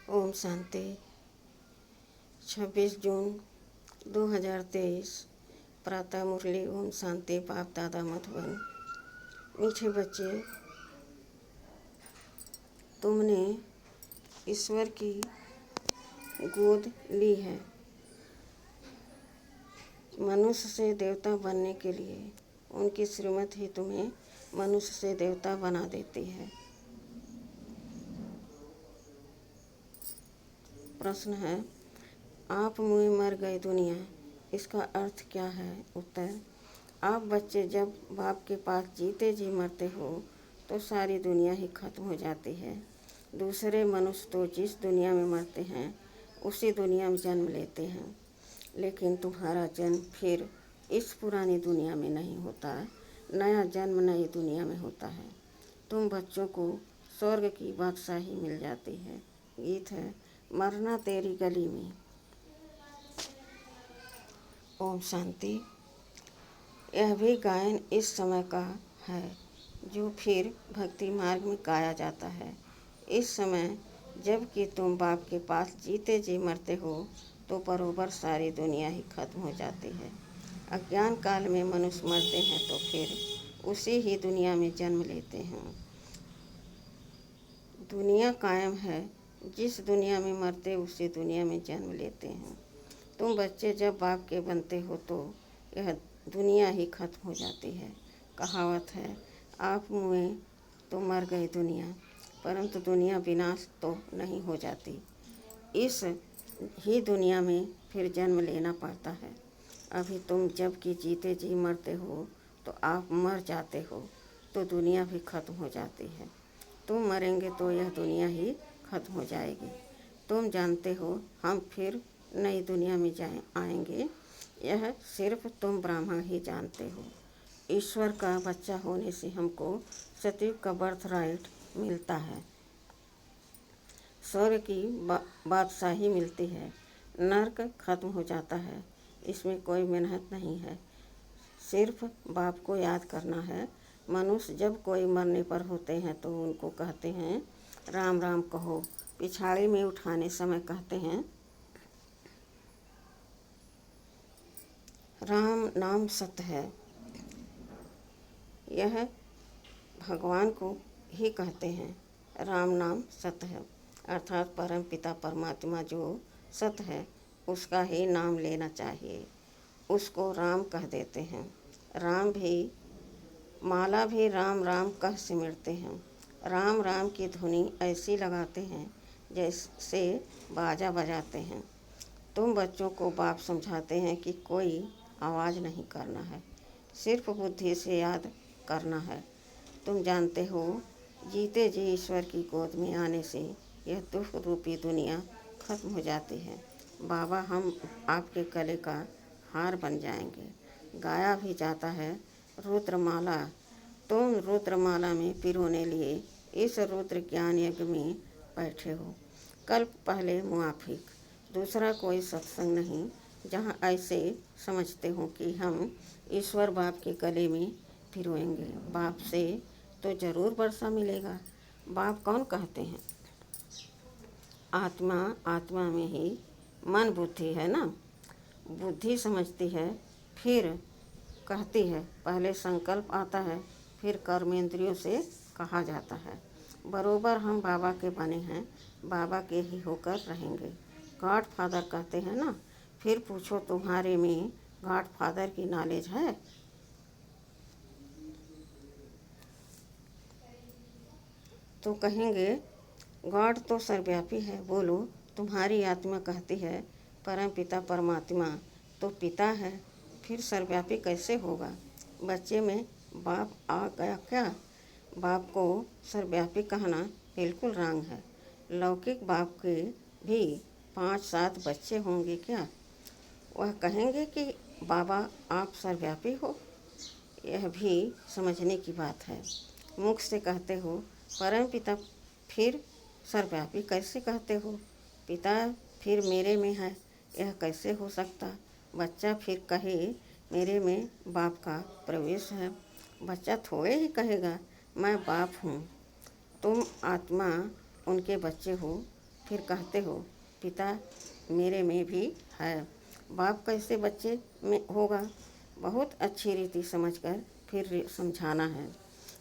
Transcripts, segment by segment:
ओम शांति। 26 जून 2023 प्रातः मुरली। ओम शांति। बाप दादा मधुबन। मीठे बच्चे, तुमने ईश्वर की गोद ली है। मनुष्य से देवता बनने के लिए उनकी श्रीमत ही तुम्हें मनुष्य से देवता बना देती है। प्रश्न है, आप मुँह मर गए दुनिया, इसका अर्थ क्या है? उत्तर, आप बच्चे जब बाप के पास जीते जी मरते हो तो सारी दुनिया ही खत्म हो जाती है। दूसरे मनुष्य तो जिस दुनिया में मरते हैं उसी दुनिया में जन्म लेते हैं, लेकिन तुम्हारा जन्म फिर इस पुरानी दुनिया में नहीं होता, नया जन्म नई दुनिया में होता है। तुम बच्चों को स्वर्ग की बादशाही मिल जाती है। गीत है, मरना तेरी गली में। ओम शांति। यह भी गायन इस समय का है जो फिर भक्ति मार्ग में गाया जाता है। इस समय जबकि तुम बाप के पास जीते जी मरते हो तो बरोबर सारी दुनिया ही खत्म हो जाती है। अज्ञान काल में मनुष्य मरते हैं तो फिर उसी ही दुनिया में जन्म लेते हैं। दुनिया कायम है, जिस दुनिया में मरते उसी दुनिया में जन्म लेते हैं। तुम बच्चे जब बाप के बनते हो तो यह दुनिया ही खत्म हो जाती है। कहावत है, आप मुए तो मर गई दुनिया, परंतु दुनिया विनाश तो नहीं हो जाती। इस ही दुनिया में फिर जन्म लेना पड़ता है। अभी तुम जबकि जीते जी मरते हो तो आप मर जाते हो तो दुनिया भी खत्म हो जाती है। तुम मरेंगे तो यह दुनिया ही खत्म हो जाएगी। तुम जानते हो हम फिर नई दुनिया में आएंगे, यह सिर्फ तुम ब्राह्मण ही जानते हो। ईश्वर का बच्चा होने से हमको सतयुग का बर्थ राइट मिलता है, स्वर्ग की बादशाही मिलती है, नर्क खत्म हो जाता है। इसमें कोई मेहनत नहीं है, सिर्फ बाप को याद करना है। मनुष्य जब कोई मरने पर होते हैं तो उनको कहते हैं राम राम कहो। पिछाड़ी में उठाने समय कहते हैं राम नाम सत्य है। यह भगवान को ही कहते हैं, राम नाम सत्य है, अर्थात परम पिता परमात्मा जो सत्य है उसका ही नाम लेना चाहिए। उसको राम कह देते हैं। राम भी, माला भी राम राम कह सिमरते हैं। राम राम की धुनी ऐसी लगाते हैं जैसे बाजा बजाते हैं। तुम बच्चों को बाप समझाते हैं कि कोई आवाज़ नहीं करना है, सिर्फ बुद्धि से याद करना है। तुम जानते हो जीते जी ईश्वर की गोद में आने से यह दुख रूपी दुनिया खत्म हो जाती है। बाबा हम आपके गले का हार बन जाएंगे। गाया भी जाता है रुद्रमाला, तुम रुद्रमाला में पिरोने लिए इस रुद्र ज्ञान यज्ञ में बैठे हो। कल्प पहले मुआफिक, दूसरा कोई सत्संग नहीं जहाँ ऐसे समझते हो कि हम ईश्वर बाप के गले में पिरोएंगे। बाप से तो ज़रूर वर्षा मिलेगा। बाप कौन कहते हैं? आत्मा, आत्मा में ही मन बुद्धि है ना। बुद्धि समझती है, फिर कहती है। पहले संकल्प आता है, फिर कर्मेंद्रियों से कहा जाता है। बरोबर हम बाबा के बने हैं, बाबा के ही होकर रहेंगे। गॉड फादर कहते हैं ना। फिर पूछो तुम्हारे में गॉड फादर की नॉलेज है? तो कहेंगे गॉड तो सर्वव्यापी है। बोलो, तुम्हारी आत्मा कहती है परम पिता परमात्मा तो पिता है, फिर सर्वव्यापी कैसे होगा? बच्चे में बाप आ गया क्या? बाप को सर्वव्यापी कहना बिल्कुल रॉन्ग है। लौकिक बाप के भी 5-7 बच्चे होंगे क्या? वह कहेंगे कि बाबा आप सर्वव्यापी हो? यह भी समझने की बात है। मुख से कहते हो परम पिता, फिर सर्वव्यापी कैसे कहते हो? पिता फिर मेरे में है, यह कैसे हो सकता? बच्चा फिर कहे मेरे में बाप का प्रवेश है। बच्चा थोड़े ही कहेगा मैं बाप हूँ। तुम आत्मा उनके बच्चे हो फिर कहते हो पिता मेरे में भी है। बाप कैसे बच्चे में होगा? बहुत अच्छी रीति समझकर फिर समझाना है।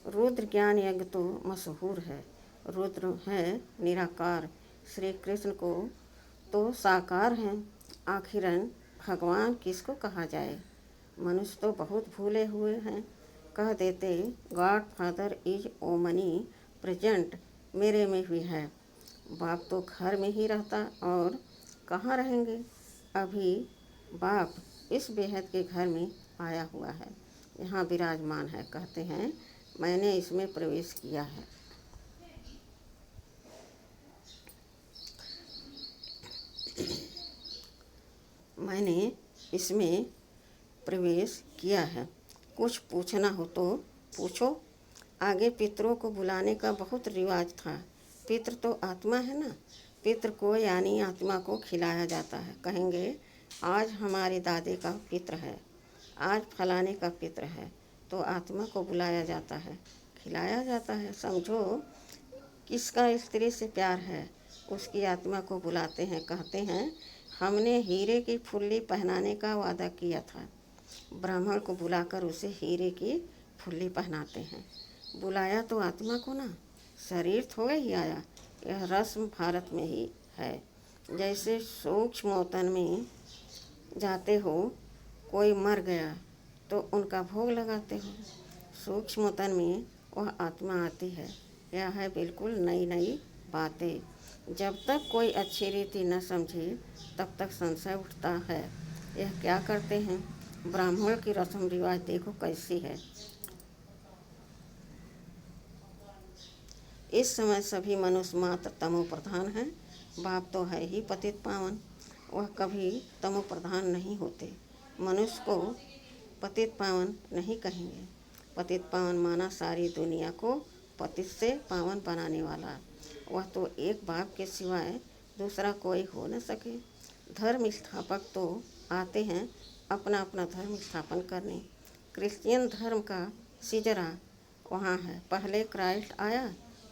रुद्र ज्ञान यज्ञ तो मशहूर है। रुद्र है निराकार, श्री कृष्ण को तो साकार हैं। आखिरन भगवान किसको कहा जाए? मनुष्य तो बहुत भूले हुए हैं। कह देते God father is omni present, मेरे में भी है। बाप तो घर में ही रहता और कहाँ रहेंगे? अभी बाप इस बेहद के घर में आया हुआ है, यहाँ विराजमान है। कहते हैं मैंने इसमें प्रवेश किया है। मैंने इसमें प्रवेश किया है। कुछ पूछना हो तो पूछो। आगे पितरों को बुलाने का बहुत रिवाज था। पितृ तो आत्मा है ना। पितृ को यानी आत्मा को खिलाया जाता है। कहेंगे आज हमारे दादे का पितृ है, आज फलाने का पितृ है, तो आत्मा को बुलाया जाता है, खिलाया जाता है। समझो किसका स्त्री से प्यार है, उसकी आत्मा को बुलाते हैं। कहते हैं हमने हीरे की फुल्ली पहनाने का वादा किया था। ब्राह्मण को बुलाकर उसे हीरे की फुल्ली पहनाते हैं। बुलाया तो आत्मा को ना, शरीर थोड़े ही आया। यह रस्म भारत में ही है। जैसे सूक्ष्मोतन में जाते हो, कोई मर गया तो उनका भोग लगाते हो। सूक्ष्मोतन में वह आत्मा आती है। यह है बिल्कुल नई नई बातें। जब तक कोई अच्छी रीति न समझे तब तक संशय उठता है। यह क्या करते हैं? ब्राह्मण की रस्म रिवाज देखो कैसी है। इस समय सभी मनुष्य मात्र तमो प्रधान हैं। बाप तो है ही पतित पावन, वह कभी तमो प्रधान नहीं होते। मनुष्य को पतित पावन नहीं कहेंगे। पतित पावन माना सारी दुनिया को पतित से पावन बनाने वाला। वह तो एक बाप के सिवाय दूसरा कोई हो न सके। धर्म स्थापक तो आते हैं अपना अपना धर्म स्थापन करने। क्रिश्चियन धर्म का सिजरा वहाँ है। पहले क्राइस्ट आया,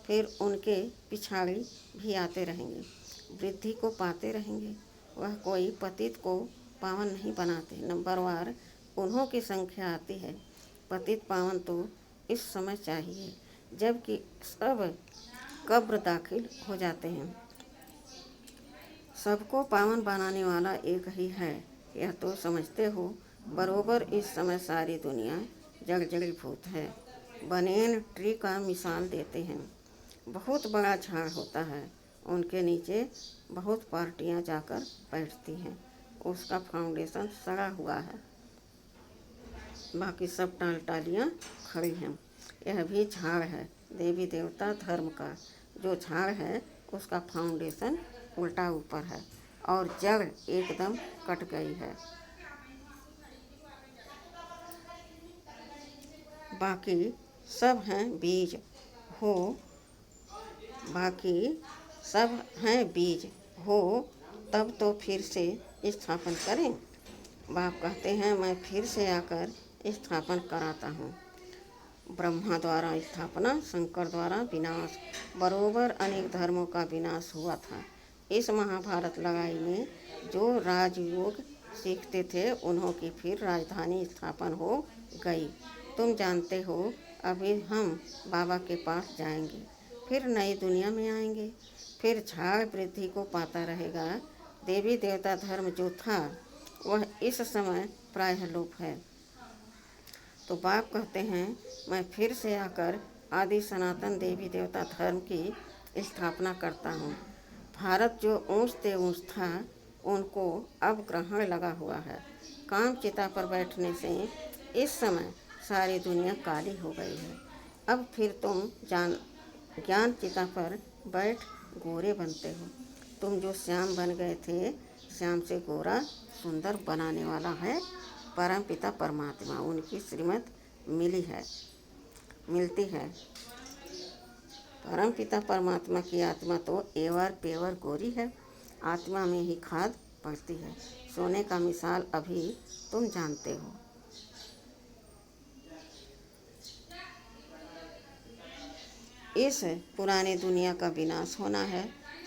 फिर उनके पिछाड़ी भी आते रहेंगे, वृद्धि को पाते रहेंगे। वह कोई पतित को पावन नहीं बनाते। नंबरवार उन्हों की संख्या आती है। पतित पावन तो इस समय चाहिए जबकि सब कब्र दाखिल हो जाते हैं। सबको पावन बनाने वाला एक ही है, यह तो समझते हो। बरोबर इस समय सारी दुनिया जगजगीभूत है। बनेन ट्री का मिसाल देते हैं। बहुत बड़ा झाड़ होता है, उनके नीचे बहुत पार्टियां जाकर बैठती हैं। उसका फाउंडेशन सड़ा हुआ है, बाकी सब टालियाँ खड़ी हैं। यह भी झाड़ है, देवी देवता धर्म का। जो झाड़ है उसका फाउंडेशन उल्टा ऊपर है और जड़ एकदम कट गई है। बाकी सब हैं बीज हो, बाकी सब हैं बीज हो, तब तो फिर से स्थापन करें। बाप कहते हैं मैं फिर से आकर स्थापन कराता हूँ। ब्रह्मा द्वारा स्थापना, शंकर द्वारा विनाश। बरोबर अनेक धर्मों का विनाश हुआ था। इस महाभारत लड़ाई में जो राजयोग सीखते थे उन्हों की फिर राजधानी स्थापन हो गई। तुम जानते हो अभी हम बाबा के पास जाएंगे, फिर नई दुनिया में आएंगे, फिर झाड़ वृद्धि को पाता रहेगा। देवी देवता धर्म जो था वह इस समय प्रायः लोप है। तो बाप कहते हैं मैं फिर से आकर आदि सनातन देवी देवता धर्म की स्थापना करता हूँ। भारत जो ऊंच से ऊंच था उनको अब ग्रहण लगा हुआ है। काम चिता पर बैठने से इस समय सारी दुनिया काली हो गई है। अब फिर तुम ज्ञान चिता पर बैठ गोरे बनते हो। तुम जो श्याम बन गए थे, श्याम से गोरा सुंदर बनाने वाला है परम पिता परमात्मा। उनकी श्रीमत मिलती है। परम पिता परमात्मा की आत्मा तो एवर पेवर गोरी है। आत्मा में ही खाद पड़ती है। सोने का मिसाल अभी तुम जानते हो। इस पुरानी दुनिया का विनाश होना है,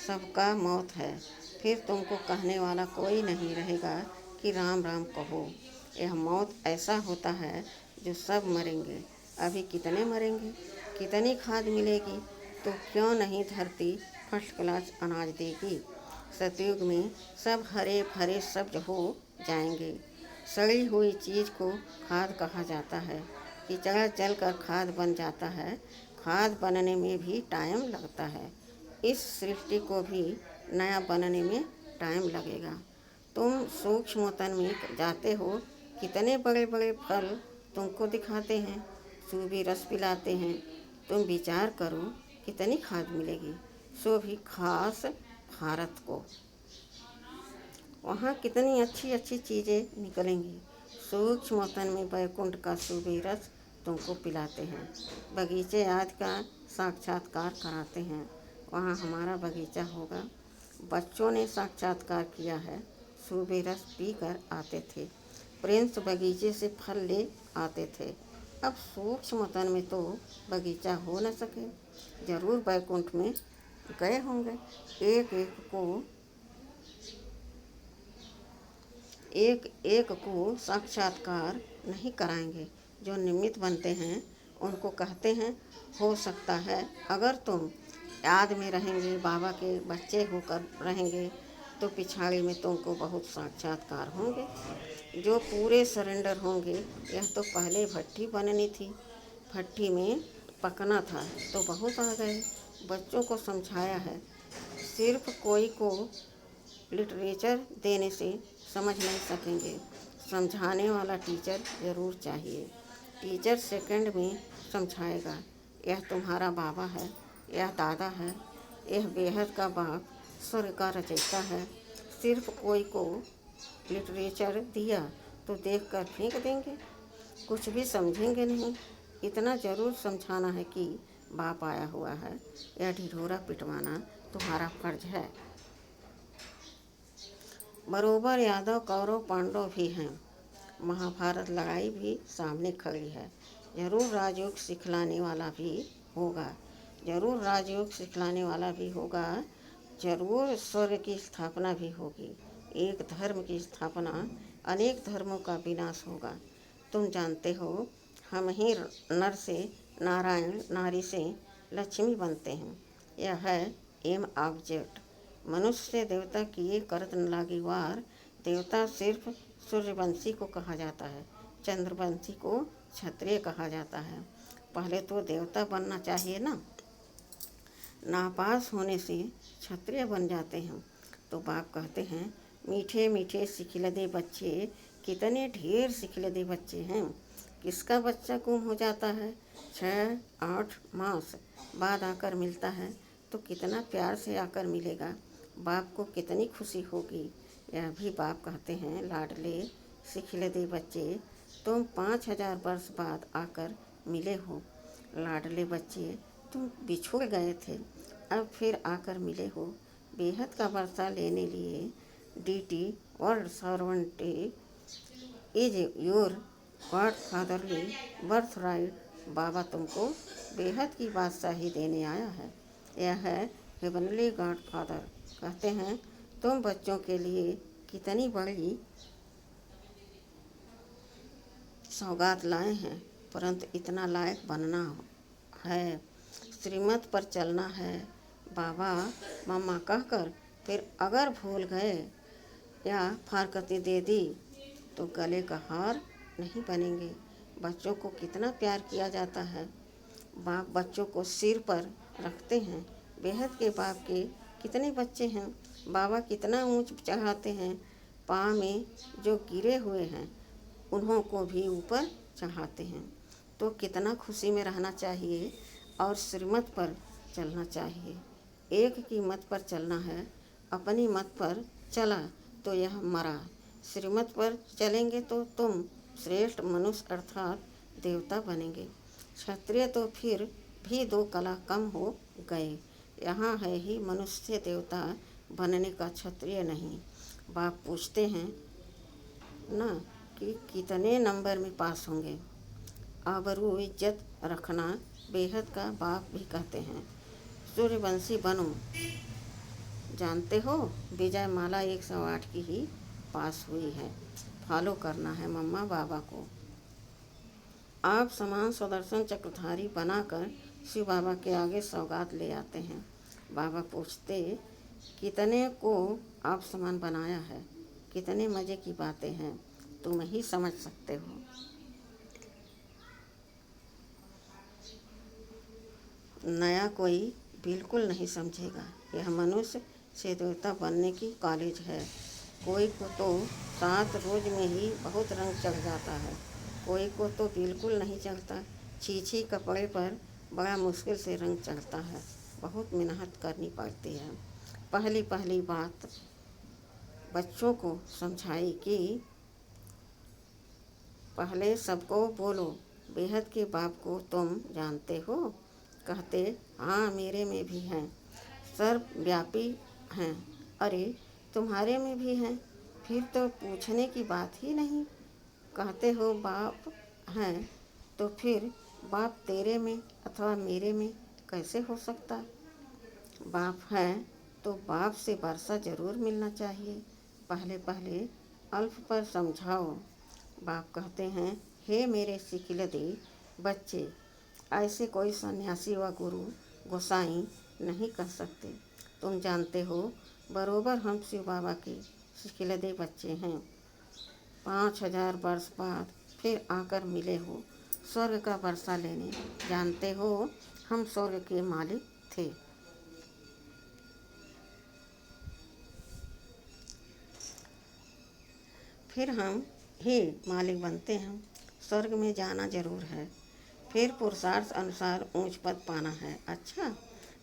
सबका मौत है। फिर तुमको कहने वाला कोई नहीं रहेगा कि राम राम कहो। यह मौत ऐसा होता है जो सब मरेंगे। अभी कितने मरेंगे, कितनी खाद मिलेगी, तो क्यों नहीं धरती फर्स्ट क्लास अनाज देगी। सतयुग में सब हरे भरे सब्ज हो जाएंगे। सड़ी हुई चीज़ को खाद कहा जाता है। कीचड़ा जल कर खाद बन जाता है। खाद बनने में भी टाइम लगता है। इस सृष्टि को भी नया बनने में टाइम लगेगा। तुम सूक्ष्म तन में जाते हो, कितने बड़े बड़े फल तुमको दिखाते हैं, सूबी रस पिलाते हैं। तुम विचार करो कितनी खाद मिलेगी, सो भी खास भारत को। वहाँ कितनी अच्छी अच्छी चीज़ें निकलेंगी। सूक्ष्म तन में बैकुंठ का सूबी रस तुमको पिलाते हैं। बगीचे आदि का साक्षात्कार कराते हैं। वहाँ हमारा बगीचा होगा। बच्चों ने साक्षात्कार किया है। सूबे रस पी कर आते थे। प्रिंस बगीचे से फल ले आते थे। अब सूक्ष्म तन में तो बगीचा हो न सके। जरूर बैकुंठ में गए होंगे। एक एक को साक्षात्कार नहीं कराएंगे। जो निमित्त बनते हैं उनको कहते हैं, हो सकता है अगर तुम याद में रहेंगे, बाबा के बच्चे होकर रहेंगे, तो पिछाड़ी में तुमको बहुत साक्षात्कार होंगे। जो पूरे सरेंडर होंगे, यह तो पहले भट्ठी बननी थी, भट्ठी में पकना था तो बहुत आ गए। बच्चों को समझाया है। सिर्फ कोई को लिटरेचर देने से समझ नहीं सकेंगे। समझाने वाला टीचर ज़रूर चाहिए। टीचर सेकंड में समझाएगा। यह तुम्हारा बाबा है, यह दादा है, यह बेहद का बाप, स्वर्ग का रचयिता है। सिर्फ कोई को लिटरेचर दिया तो देख कर फेंक देंगे, कुछ भी समझेंगे नहीं। इतना ज़रूर समझाना है कि बाप आया हुआ है, यह ढिढोरा पिटवाना तुम्हारा फर्ज है। बरोबर यादव कौरव पांडव भी हैं। महाभारत लड़ाई भी सामने खड़ी है। जरूर राजयोग सिखलाने वाला भी होगा। जरूर राजयोग सिखलाने वाला भी होगा। जरूर स्वर्ग की स्थापना भी होगी। एक धर्म की स्थापना, अनेक धर्मों का विनाश होगा। तुम जानते हो, हम ही नर से नारायण, नारी से लक्ष्मी बनते हैं। यह है एम ऑब्जेक्ट। मनुष्य से देवता किए करत न लागी वार। देवता सिर्फ सूर्यवंशी को कहा जाता है, चंद्रवंशी को क्षत्रिय कहा जाता है। पहले तो देवता बनना चाहिए ना। नापास होने से क्षत्रिय बन जाते हैं। तो बाप कहते हैं, मीठे मीठे सिखिलदे बच्चे, कितने ढेर सिखिलदे बच्चे हैं। किसका बच्चा गुम हो जाता है, 6-8 मास बाद आकर मिलता है, तो कितना प्यार से आकर मिलेगा। बाप को कितनी खुशी होगी। यह भी बाप कहते हैं, लाडले सिखिलदे बच्चे, तुम 5000 वर्ष बाद आकर मिले हो। लाडले बच्चे, तुम बिछुड़ गए थे, अब फिर आकर मिले हो। बेहद का वर्षा लेने लिए deity world sovereignty is your godfatherly birthright. बाबा तुमको बेहद की बादशाही देने आया है। यह है हेवनली गॉड फादर। कहते हैं, तुम बच्चों के लिए कितनी बड़ी सौगात लाए हैं, परंतु इतना लायक बनना है, श्रीमत पर चलना है। बाबा मम्मा कहकर फिर अगर भूल गए या फारकती दे दी तो गले का हार नहीं बनेंगे। बच्चों को कितना प्यार किया जाता है। बाप बच्चों को सिर पर रखते हैं। बेहद के बाप के कितने बच्चे हैं, बाबा कितना ऊंच चढ़ाते हैं। पाँव में जो गिरे हुए हैं उन्हों को भी ऊपर चढ़ाते हैं। तो कितना खुशी में रहना चाहिए और श्रीमत पर चलना चाहिए। एक की मत पर चलना है, अपनी मत पर चला तो यह मरा। श्रीमत पर चलेंगे तो तुम श्रेष्ठ मनुष्य अर्थात देवता बनेंगे। क्षत्रिय तो फिर भी 2 कला कम हो गए। यहाँ है ही मनुष्य देवता बनने का, क्षत्रिय नहीं। बाप पूछते हैं ना कि कितने नंबर में पास होंगे। आबरू इज्जत रखना बेहद का बाप भी कहते हैं। सूर्यवंशी बनो, जानते हो विजय माला 108 की ही पास हुई है। फॉलो करना है मम्मा बाबा को। आप समान सुदर्शन चक्रधारी बनाकर शिव बाबा के आगे सौगात ले आते हैं। बाबा पूछते, कितने को आप समान बनाया है? कितने मज़े की बातें हैं, तुम ही समझ सकते हो। नया कोई बिल्कुल नहीं समझेगा। यह मनुष्य से देवता बनने की कॉलेज है। कोई को तो 7 रोज में ही बहुत रंग चढ़ जाता है, कोई को तो बिल्कुल नहीं चढ़ता। छीछी कपड़े पर बड़ा मुश्किल से रंग चढ़ता है, बहुत मेहनत करनी पड़ती है। पहली पहली बात बच्चों को समझाई कि पहले सबको बोलो, बेहद के बाप को तुम जानते हो? कहते, हाँ मेरे में भी हैं, सर्वव्यापी हैं। अरे तुम्हारे में भी हैं, फिर तो पूछने की बात ही नहीं। कहते हो बाप हैं, तो फिर बाप तेरे में अथवा मेरे में कैसे हो सकता? बाप है तो बाप से वर्षा जरूर मिलना चाहिए। पहले पहले अल्प पर समझाओ। बाप कहते हैं, हे मेरे सिखिलदे बच्चे, ऐसे कोई सन्यासी व गुरु गोसाई नहीं कर सकते। तुम जानते हो बरोबर हम शिव बाबा के सिखिलदे बच्चे हैं। 5000 वर्ष बाद फिर आकर मिले हो स्वर्ग का वर्षा लेने। जानते हो हम स्वर्ग के मालिक थे। फिर हम ही मालिक बनते हैं। स्वर्ग में जाना जरूर है, फिर पुरुषार्थ अनुसार ऊंच पद पाना है। अच्छा,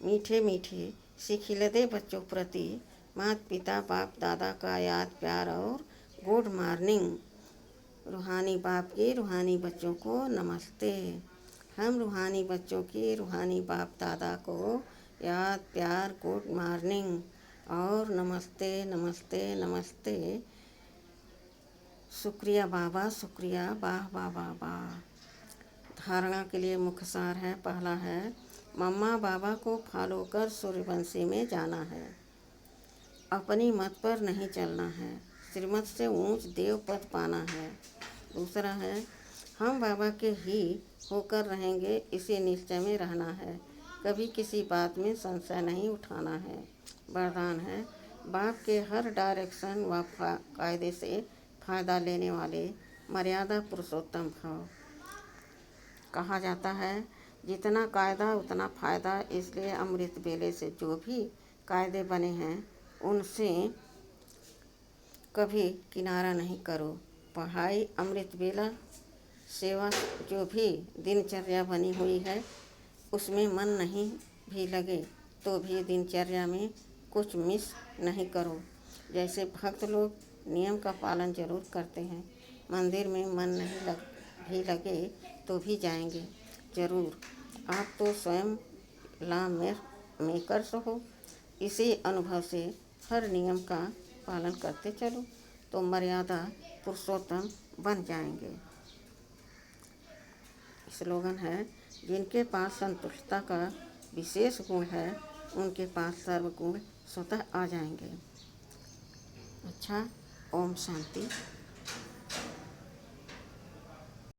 मीठे मीठे सिखिलदे बच्चों प्रति माता पिता बाप दादा का याद प्यार और गुड मॉर्निंग। रूहानी बाप के रूहानी बच्चों को नमस्ते। हम रूहानी बच्चों के रूहानी बाप दादा को याद प्यार गुड मॉर्निंग और नमस्ते नमस्ते नमस्ते। शुक्रिया बाबा, शुक्रिया, वाह वाह वाह वाह। धारणा के लिए मुख्य सार है। पहला है, मम्मा बाबा को फॉलो कर सूर्यवंशी में जाना है, अपनी मत पर नहीं चलना है, श्रीमत से ऊंच देव पद पाना है। दूसरा है, हम बाबा के ही होकर रहेंगे, इसी निश्चय में रहना है, कभी किसी बात में संशय नहीं उठाना है। वरदान है, बाप के हर डायरेक्शन व कायदे से फायदा लेने वाले मर्यादा पुरुषोत्तम भव। कहा जाता है, जितना कायदा उतना फ़ायदा, इसलिए अमृत बेले से जो भी कायदे बने हैं उनसे कभी किनारा नहीं करो। पढ़ाई, अमृत बेला, सेवा, जो भी दिनचर्या बनी हुई है उसमें मन नहीं भी लगे तो भी दिनचर्या में कुछ मिस नहीं करो। जैसे भक्त लोग नियम का पालन जरूर करते हैं, मंदिर में मन नहीं भी लगे तो भी जाएंगे जरूर। आप तो स्वयं लॉ मेकर्स हो। इसी अनुभव से हर नियम का पालन करते चलो तो मर्यादा पुरुषोत्तम बन जाएंगे। स्लोगन है, जिनके पास संतुष्टता का विशेष गुण है उनके पास सर्व गुण स्वतः आ जाएंगे। अच्छा, ओम शांति।